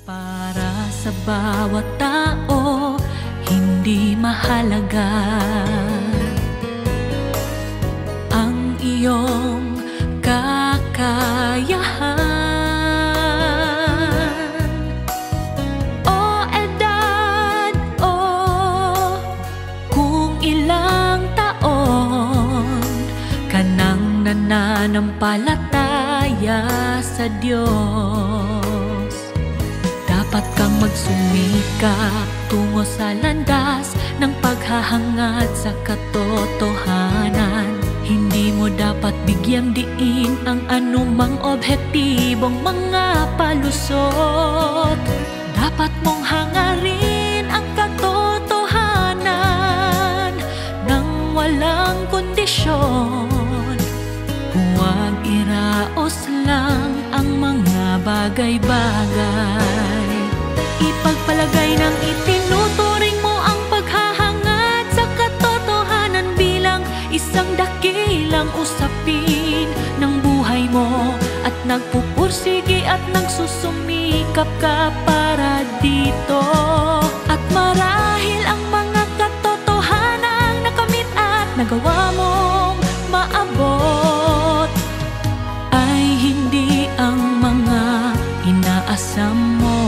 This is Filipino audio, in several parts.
Para sa bawat tao, hindi mahalaga ang iyong kakayahan o edad o kung ilang taon ka nang nananampalataya sa Diyos. Dapat kang magsumikap tungo sa landas ng paghahangad sa katotohanan. Hindi mo dapat bigyang diin ang anumang objektibong mga palusot. Dapat mong hangarin ang katotohanan nang walang kondisyon. Huwag iraos lang ang mga bagay-bagay. Ipagpalagay ng itinuturing mo ang paghahangad sa katotohanan bilang isang dakilang usapin ng buhay mo, at nagpupursige at nagsusumikap ka para dito. At marahil ang mga katotohanang nakamit at nagawa mong maabot ay hindi ang mga inaasam mo.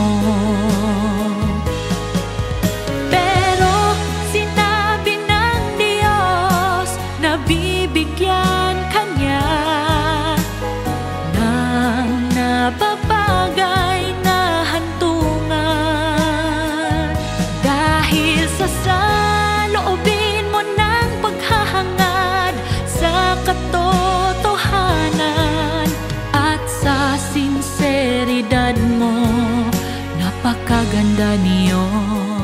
Pero sinabi ng Diyos na bibigyan ka niya ng nababagay na hantungan. Dahil sa saloobin mo ng paghahangad sa katotohanan at sa sinseridad mo, napakaganda niyon.